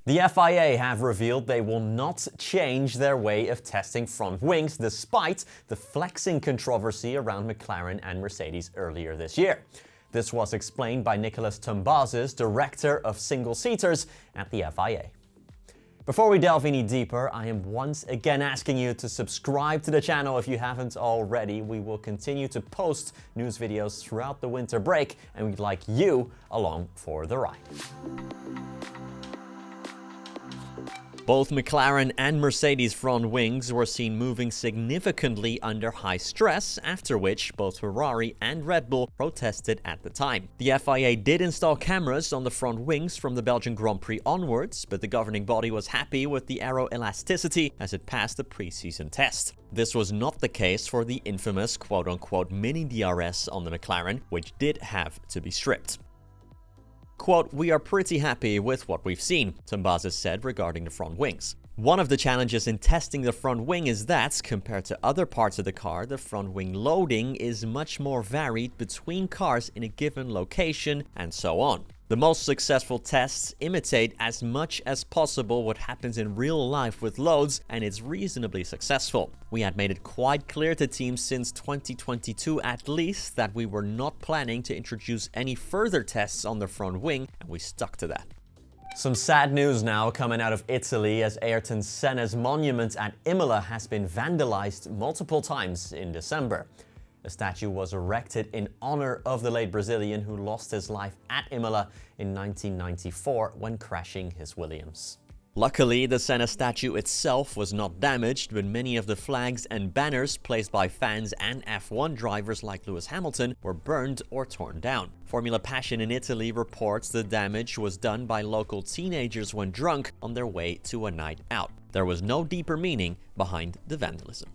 The FIA have revealed they will not change their way of testing front wings despite the flexing controversy around McLaren and Mercedes earlier this year. This was explained by Nicolas Tumbazis, director of single-seaters at the FIA. Before we delve any deeper, I am once again asking you to subscribe to the channel if you haven't already. We will continue to post news videos throughout the winter break, and we'd like you along for the ride. Both McLaren and Mercedes front wings were seen moving significantly under high stress, after which both Ferrari and Red Bull protested at the time. The FIA did install cameras on the front wings from the Belgian Grand Prix onwards, but the governing body was happy with the aero elasticity as it passed the pre-season test. This was not the case for the infamous quote-unquote mini DRS on the McLaren, which did have to be stripped. Quote, "We are pretty happy with what we've seen," Tumbazis said regarding the front wings. One of the challenges in testing the front wing is that, compared to other parts of the car, the front wing loading is much more varied between cars in a given location, and so on. The most successful tests imitate as much as possible what happens in real life with loads, and it's reasonably successful. We had made it quite clear to teams since 2022 at least that we were not planning to introduce any further tests on the front wing, and we stuck to that. Some sad news now coming out of Italy as Ayrton Senna's monument at Imola has been vandalized multiple times in December. A statue was erected in honor of the late Brazilian who lost his life at Imola in 1994 when crashing his Williams. Luckily, the Senna statue itself was not damaged, but many of the flags and banners placed by fans and F1 drivers like Lewis Hamilton were burned or torn down. Formula Passion in Italy reports the damage was done by local teenagers when drunk on their way to a night out. There was no deeper meaning behind the vandalism.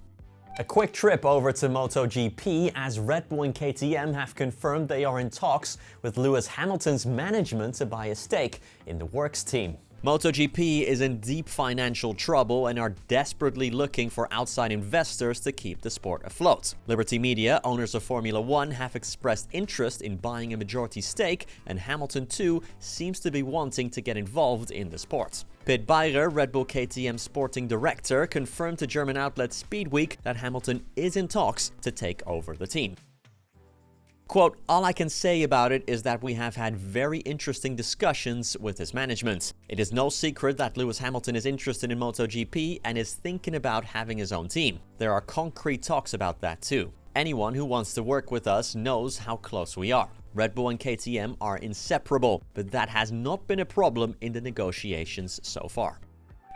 A quick trip over to MotoGP as Red Bull and KTM have confirmed they are in talks with Lewis Hamilton's management to buy a stake in the Works team. MotoGP is in deep financial trouble and are desperately looking for outside investors to keep the sport afloat. Liberty Media, owners of Formula One, have expressed interest in buying a majority stake, and Hamilton too seems to be wanting to get involved in the sport. Pit Beirer, Red Bull KTM sporting director, confirmed to German outlet Speedweek that Hamilton is in talks to take over the team. Quote, "All I can say about it is that we have had very interesting discussions with his management. It is no secret that Lewis Hamilton is interested in MotoGP and is thinking about having his own team. There are concrete talks about that too. Anyone who wants to work with us knows how close we are. Red Bull and KTM are inseparable, but that has not been a problem in the negotiations so far."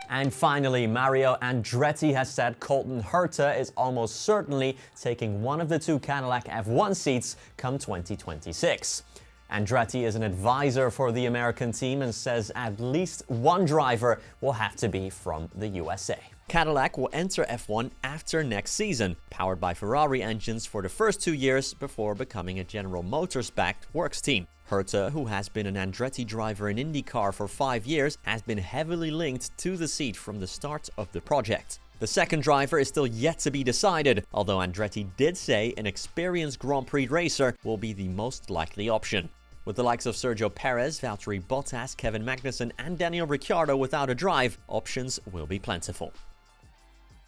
And finally, Mario Andretti has said Colton Herta is almost certainly taking one of the two Cadillac F1 seats come 2026. Andretti is an advisor for the American team and says at least one driver will have to be from the USA. Cadillac will enter F1 after next season, powered by Ferrari engines for the first 2 years before becoming a General Motors-backed Works team. Herta, who has been an Andretti driver in IndyCar for 5 years, has been heavily linked to the seat from the start of the project. The second driver is still yet to be decided, although Andretti did say an experienced Grand Prix racer will be the most likely option. With the likes of Sergio Perez, Valtteri Bottas, Kevin Magnussen and Daniel Ricciardo without a drive, options will be plentiful.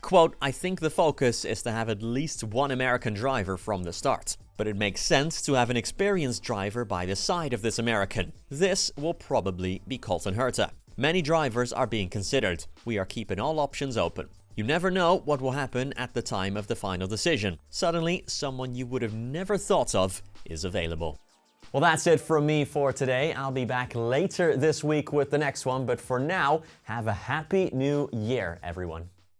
Quote, "I think the focus is to have at least one American driver from the start. But it makes sense to have an experienced driver by the side of this American. This will probably be Colton Herta. Many drivers are being considered. We are keeping all options open. You never know what will happen at the time of the final decision. Suddenly, someone you would have never thought of is available." Well, that's it from me for today. I'll be back later this week with the next one, but for now, have a happy new year, everyone.